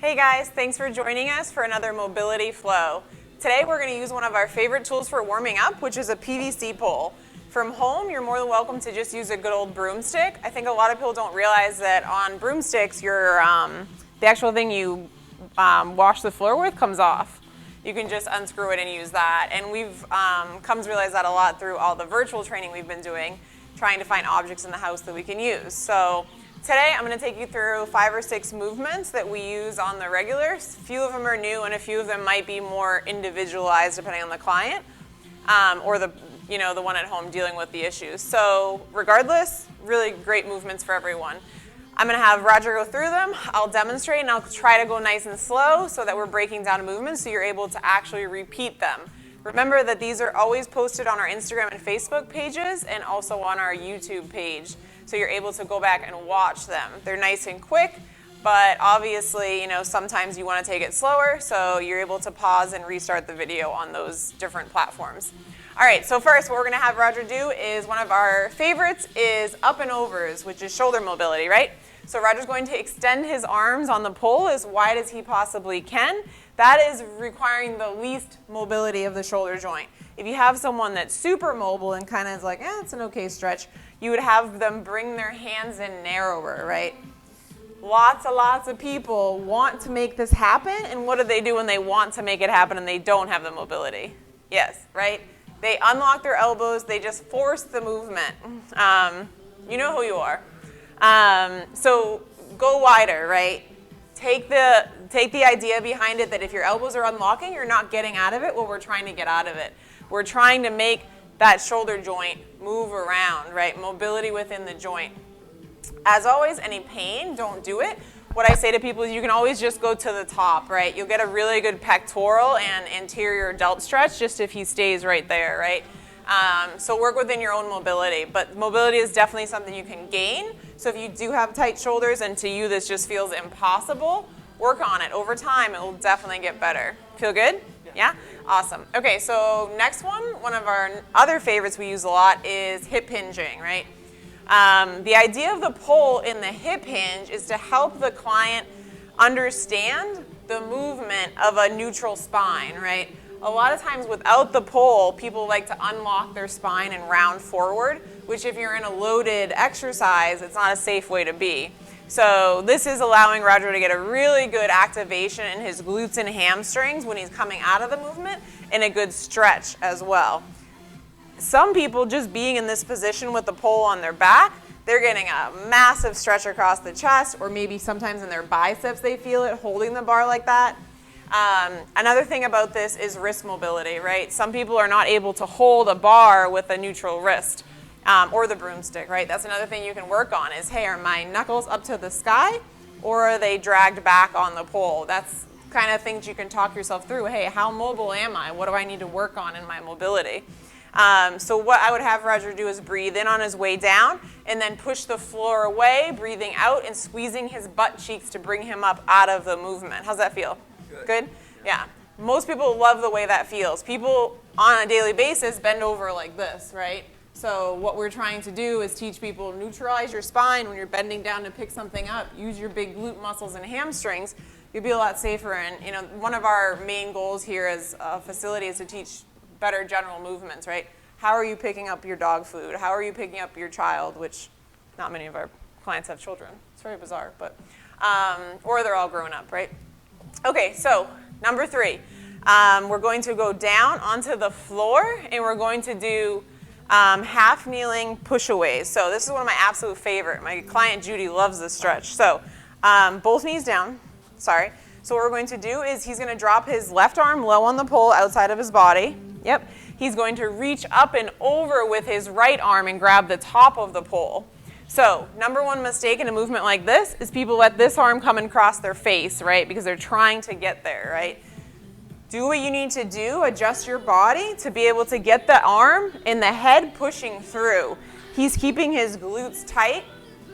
Hey guys, thanks for joining us for another Mobility Flow. Today we're going to use one of our favorite tools for warming up, which is a PVC pole. From home, you're more than welcome to just use a good old broomstick. I think a lot of people don't realize that on broomsticks, the actual thing you wash the floor with comes off. You can just unscrew it and use that. And we've come to realize that a lot through all the virtual training we've been doing, trying to find objects in the house that we can use. So today I'm going to take you through 5 or 6 movements that we use on the regular. A few of them are new and a few of them might be more individualized depending on the client or the one at home dealing with the issues. So regardless, really great movements for everyone. I'm going to have Roger go through them. I'll demonstrate and I'll try to go nice and slow so that we're breaking down movements so you're able to actually repeat them. Remember that these are always posted on our Instagram and Facebook pages and also on our YouTube page. So you're able to go back and watch them. They're nice and quick, but obviously, sometimes you want to take it slower, so you're able to pause and restart the video on those different platforms. All right, so first what we're going to have Roger do is one of our favorites is up and overs, which is shoulder mobility, right? So Roger's going to extend his arms on the pole as wide as he possibly can. That is requiring the least mobility of the shoulder joint. If you have someone that's super mobile and kind of is like, it's an okay stretch, you would have them bring their hands in narrower, right? Lots of people want to make this happen, and what do they do when they want to make it happen and they don't have the mobility? Yes, right? They unlock their elbows, they just force the movement. You know who you are. So go wider, right? Take the idea behind it that if your elbows are unlocking, you're not getting out of it. Well, we're trying to get out of it. We're trying to make that shoulder joint move around, right? Mobility within the joint. As always, any pain, don't do it. What I say to people is you can always just go to the top, right? You'll get a really good pectoral and anterior delt stretch just if he stays right there, right? So work within your own mobility, but mobility is definitely something you can gain. So if you do have tight shoulders and to you this just feels impossible, work on it. Over time, it will definitely get better. Feel good? Yeah? Awesome. Okay, so next one of our other favorites we use a lot is hip hinging, right? The idea of the pole in the hip hinge is to help the client understand the movement of a neutral spine, right? A lot of times without the pole, people like to unlock their spine and round forward, which if you're in a loaded exercise, it's not a safe way to be. So this is allowing Roger to get a really good activation in his glutes and hamstrings when he's coming out of the movement and a good stretch as well. Some people just being in this position with the pole on their back, they're getting a massive stretch across the chest, or maybe sometimes in their biceps they feel it holding the bar like that. Another thing about this is wrist mobility, right? Some people are not able to hold a bar with a neutral wrist or the broomstick, right? That's another thing you can work on is, hey, are my knuckles up to the sky or are they dragged back on the pole? That's kind of things you can talk yourself through. Hey, how mobile am I? What do I need to work on in my mobility? So what I would have Roger do is breathe in on his way down and then push the floor away, breathing out and squeezing his butt cheeks to bring him up out of the movement. How's that feel? Good? Yeah. Most people love the way that feels. People on a daily basis bend over like this, right? So what we're trying to do is teach people neutralize your spine when you're bending down to pick something up. Use your big glute muscles and hamstrings. You'll be a lot safer. And one of our main goals here as a facility is to teach better general movements, right? How are you picking up your dog food? How are you picking up your child, which not many of our clients have children. It's very bizarre, but or they're all grown up, right? Okay, so number 3, we're going to go down onto the floor and we're going to do half kneeling push-aways. So this is one of my absolute favorite. My client Judy loves this stretch. So both knees down, sorry. So what we're going to do is he's going to drop his left arm low on the pole outside of his body. Yep. He's going to reach up and over with his right arm and grab the top of the pole. So number one mistake in a movement like this is people let this arm come across their face, right? Because they're trying to get there, right? Do what you need to do, adjust your body to be able to get the arm and the head pushing through. He's keeping his glutes tight.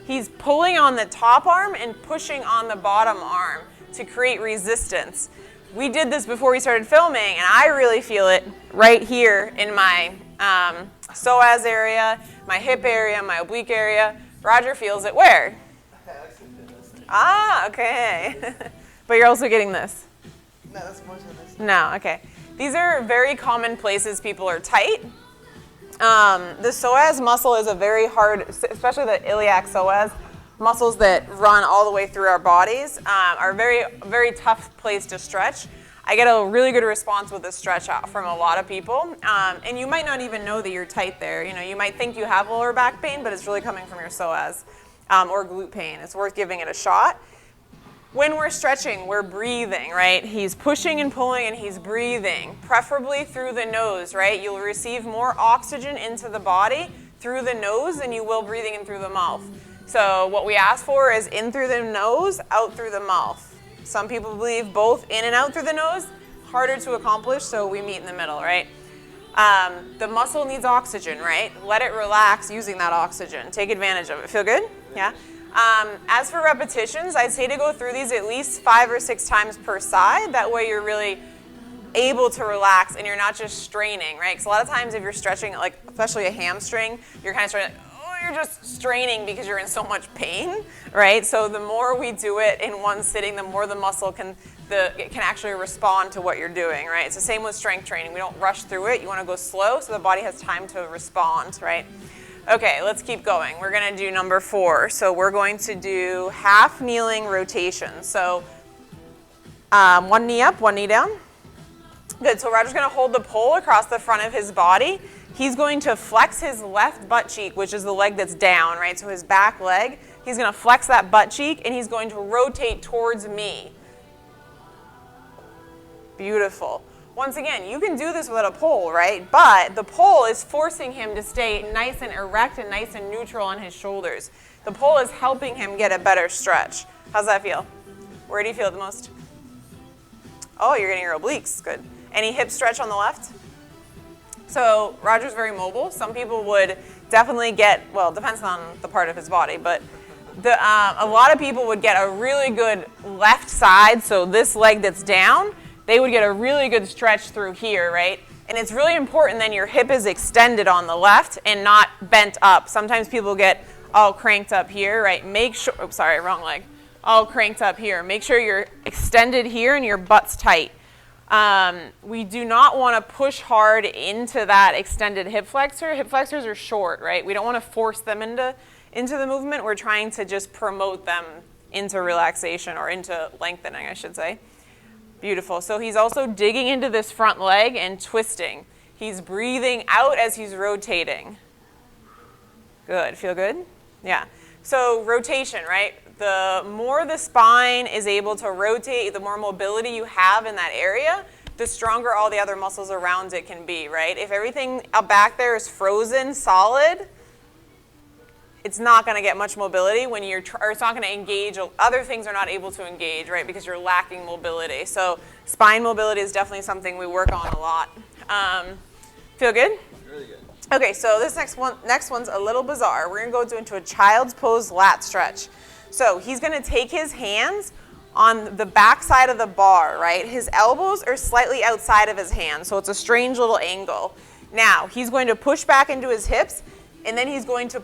He's pulling on the top arm and pushing on the bottom arm to create resistance. We did this before we started filming, and I really feel it right here in my psoas area, my hip area, my oblique area. Roger feels it where? Ah, okay. But you're also getting this. No, that's more than this. No, okay. These are very common places people are tight. The psoas muscle is a very hard, especially the iliac psoas, muscles that run all the way through our bodies, are a very, very tough place to stretch. I get a really good response with this stretch out from a lot of people. And you might not even know that you're tight there. You know, you might think you have lower back pain, but it's really coming from your psoas or glute pain. It's worth giving it a shot. When we're stretching, we're breathing, right? He's pushing and pulling and he's breathing, preferably through the nose, right? You'll receive more oxygen into the body through the nose than you will breathing in through the mouth. So what we ask for is in through the nose, out through the mouth. Some people believe both in and out through the nose, harder to accomplish, so we meet in the middle, right? The muscle needs oxygen, right? Let it relax using that oxygen. Take advantage of it. Feel good? Yeah? As for repetitions, I'd say to go through these at least 5 or 6 times per side. That way you're really able to relax and you're not just straining, right? Because a lot of times if you're stretching, like especially a hamstring, you're kind of starting, you're just straining because you're in so much pain, right? So the more we do it in one sitting, the more the muscle can actually respond to what you're doing, right? It's the same with strength training. We don't rush through it. You want to go slow so the body has time to respond, right? Okay, let's keep going. We're going to do number 4. So we're going to do half kneeling rotation. So one knee up, one knee down. Good, so Roger's going to hold the pole across the front of his body. He's going to flex his left butt cheek, which is the leg that's down, right? So his back leg. He's going to flex that butt cheek, and he's going to rotate towards me. Beautiful. Once again, you can do this without a pole, right? But the pole is forcing him to stay nice and erect and nice and neutral on his shoulders. The pole is helping him get a better stretch. How's that feel? Where do you feel it the most? Oh, you're getting your obliques. Good. Any hip stretch on the left? So Roger's very mobile. Some people would definitely get, well, it depends on the part of his body, but a lot of people would get a really good left side, so this leg that's down, they would get a really good stretch through here, right? And it's really important then your hip is extended on the left and not bent up. Sometimes people get all cranked up here, right? Make sure, oops, sorry, wrong leg. All cranked up here. Make sure you're extended here and your butt's tight. We do not want to push hard into that extended hip flexor. Hip flexors are short, right? We don't want to force them into the movement. We're trying to just promote them into relaxation or into lengthening, I should say. Beautiful. So he's also digging into this front leg and twisting. He's breathing out as he's rotating. Good. Feel good? Yeah. So rotation, right? The more the spine is able to rotate, the more mobility you have in that area, the stronger all the other muscles around it can be, right? If everything up back there is frozen, solid, it's not going to get much mobility when you're, or it's not going to engage. Other things are not able to engage, right? Because you're lacking mobility. So spine mobility is definitely something we work on a lot. Feel good? Really good. Okay, so this next one's a little bizarre. We're going to go into a child's pose lat stretch. So he's going to take his hands on the back side of the bar, right? His elbows are slightly outside of his hands, so it's a strange little angle. Now, he's going to push back into his hips, and then he's going to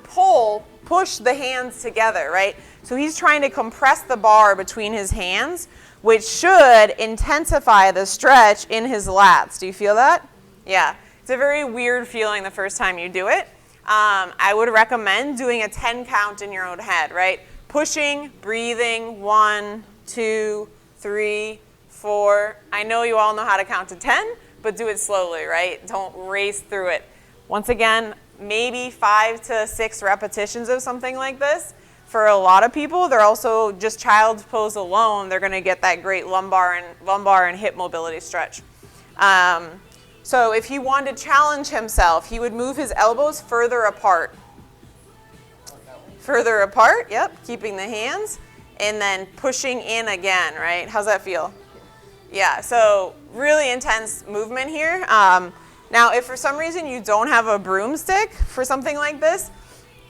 push the hands together, right? So he's trying to compress the bar between his hands, which should intensify the stretch in his lats. Do you feel that? Yeah. It's a very weird feeling the first time you do it. I would recommend doing a 10 count in your own head, right? Pushing, breathing, 1, 2, 3, 4. I know you all know how to count to 10, but do it slowly, right? Don't race through it. Once again, maybe 5 to 6 repetitions of something like this. For a lot of people, they're also just child's pose alone, they're going to get that great lumbar and hip mobility stretch. So if he wanted to challenge himself, he would move his elbows further apart. Further apart, yep, keeping the hands, and then pushing in again, right? How's that feel? Yeah, so really intense movement here. Now, if for some reason you don't have a broomstick for something like this,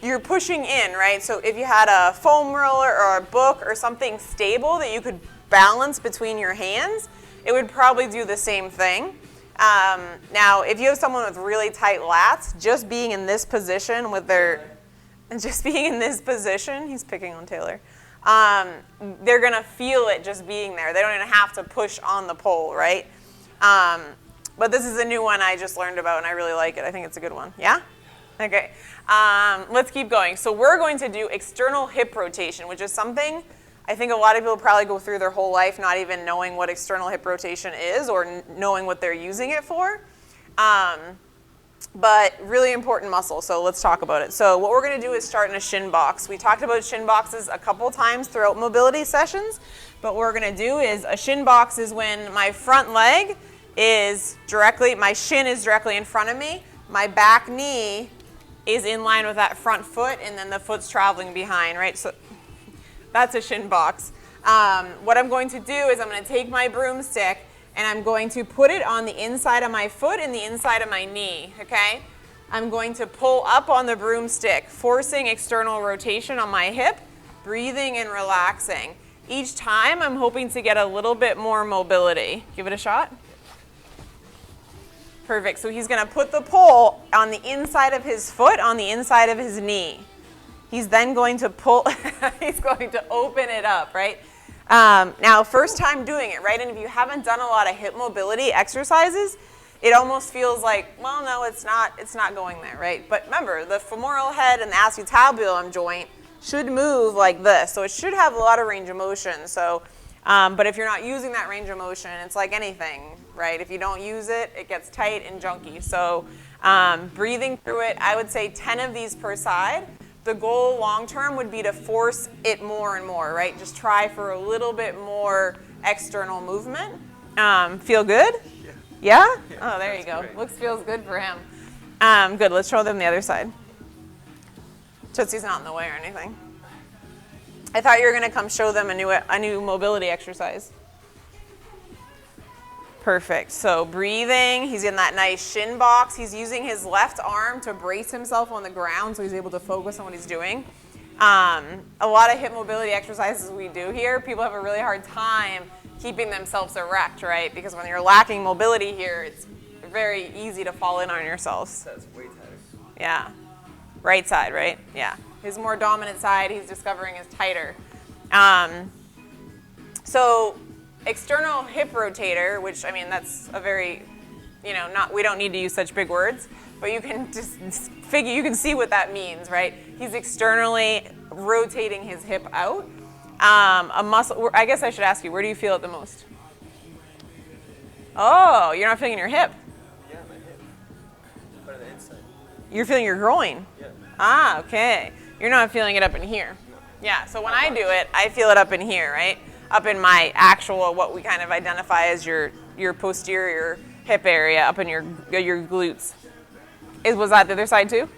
you're pushing in, right? So if you had a foam roller or a book or something stable that you could balance between your hands, it would probably do the same thing. Now, if you have someone with really tight lats, just being in this position with he's picking on Taylor. they're gonna feel it just being there. They don't even have to push on the pole, right? But this is a new one I just learned about and I really like it. I think it's a good one. Yeah? Okay. Let's keep going. So we're going to do external hip rotation, which is something I think a lot of people probably go through their whole life not even knowing what external hip rotation is or knowing what they're using it for. But really important muscle, so let's talk about it. So what we're going to do is start in a shin box. We talked about shin boxes a couple times throughout mobility sessions, but what we're going to do is a shin box is when my front leg is directly, my shin is directly in front of me, my back knee is in line with that front foot, and then the foot's traveling behind, right? So that's a shin box. What I'm going to do is I'm going to take my broomstick and I'm going to put it on the inside of my foot and the inside of my knee, okay? I'm going to pull up on the broomstick, forcing external rotation on my hip, breathing and relaxing. Each time I'm hoping to get a little bit more mobility. Give it a shot. Perfect, so he's gonna put the pole on the inside of his foot, on the inside of his knee. He's then going to pull, he's going to open it up, right? Now, first time doing it, right? And if you haven't done a lot of hip mobility exercises, it almost feels like, well, no, it's not going there, right? But remember, the femoral head and the acetabulum joint should move like this, so it should have a lot of range of motion. So, but if you're not using that range of motion, it's like anything, right? If you don't use it, it gets tight and junky. So, breathing through it, I would say 10 of these per side. The goal long term would be to force it more and more, right? Just try for a little bit more external movement. Feel good? Yeah? Oh, there you go. Great. Feels good for him. Good, let's show them the other side. Tootsie's not in the way or anything. I thought you were gonna come show them a new mobility exercise. Perfect, so breathing, he's in that nice shin box. He's using his left arm to brace himself on the ground so he's able to focus on what he's doing. A lot of hip mobility exercises we do here, people have a really hard time keeping themselves erect, right? Because when you're lacking mobility here, it's very easy to fall in on yourselves. That's way tighter. Yeah, right side, right? Yeah, his more dominant side he's discovering is tighter. So external hip rotator, which, I mean, that's a very, we don't need to use such big words, but you can just figure, you can see what that means, right? He's externally rotating his hip out. A muscle, I guess I should ask you, where do you feel it the most? Oh, you're not feeling your hip? Yeah, my hip. But on the inside. You're feeling your groin? Yeah. Ah, okay. You're not feeling it up in here. Yeah, so when I do it, I feel it up in here, right? Up in my actual, what we kind of identify as your posterior hip area, up in your glutes. Was that the other side too?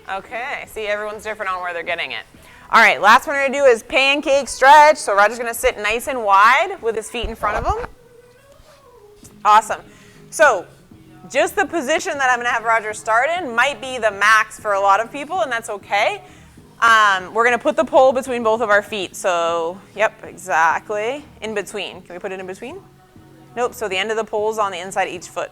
Okay, see, everyone's different on where they're getting it. All right, last one we're gonna do is pancake stretch. So Roger's gonna sit nice and wide with his feet in front of him. Awesome. So just the position that I'm gonna have Roger start in might be the max for a lot of people, and that's okay. We're gonna put the pole between both of our feet. So, yep, exactly. In between. Can we put it in between? Nope, so the end of the pole's on the inside of each foot.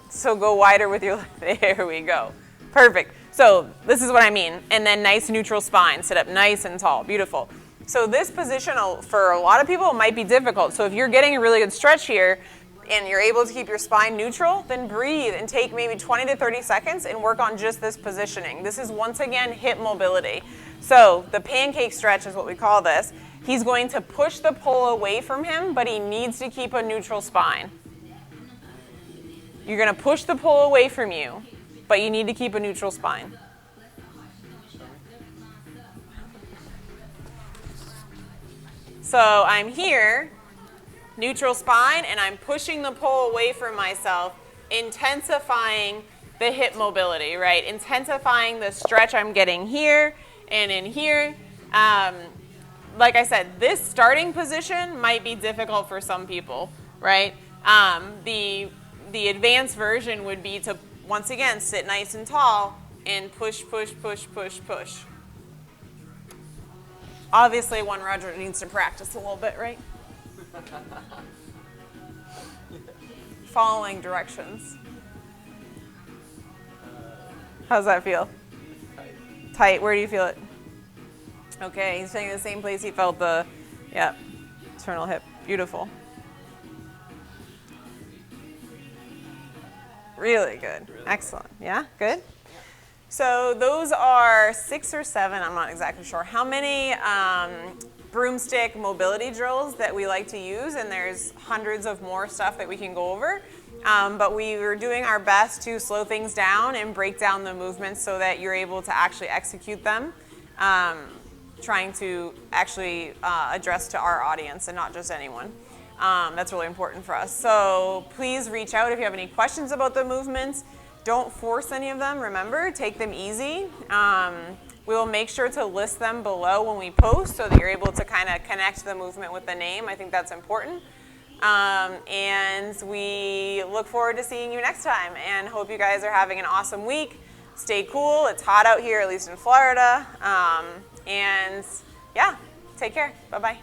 So go wider with your, there we go. Perfect. So this is what I mean. And then nice neutral spine. Sit up nice and tall. Beautiful. So this position for a lot of people might be difficult. So if you're getting a really good stretch here and you're able to keep your spine neutral, then breathe and take maybe 20 to 30 seconds and work on just this positioning. This is, once again, hip mobility. So the pancake stretch is what we call this. He's going to push the pole away from him, but he needs to keep a neutral spine. You're going to push the pole away from you, but you need to keep a neutral spine. So I'm here, neutral spine, and I'm pushing the pole away from myself, intensifying the hip mobility, right? Intensifying the stretch I'm getting here and in here. Like I said, this starting position might be difficult for some people, right? The advanced version would be to, once again, sit nice and tall and push, push, push, push, push. Obviously, one Roger needs to practice a little bit, right? Following directions. How's that feel? Tight. Tight. Where do you feel it? Okay, he's staying in the same place he felt the, yeah, external hip. Beautiful. Really good. Excellent. Yeah, good. So those are 6 or 7, I'm not exactly sure, how many broomstick mobility drills that we like to use, and there's hundreds of more stuff that we can go over. But we were doing our best to slow things down and break down the movements so that you're able to actually execute them, trying to actually address to our audience and not just anyone. That's really important for us. So please reach out if you have any questions about the movements. Don't force any of them. Remember, take them easy. We will make sure to list them below when we post so that you're able to kind of connect the movement with the name. I think that's important. And we look forward to seeing you next time and hope you guys are having an awesome week. Stay cool. It's hot out here, at least in Florida. And yeah, take care. Bye-bye.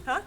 Huh?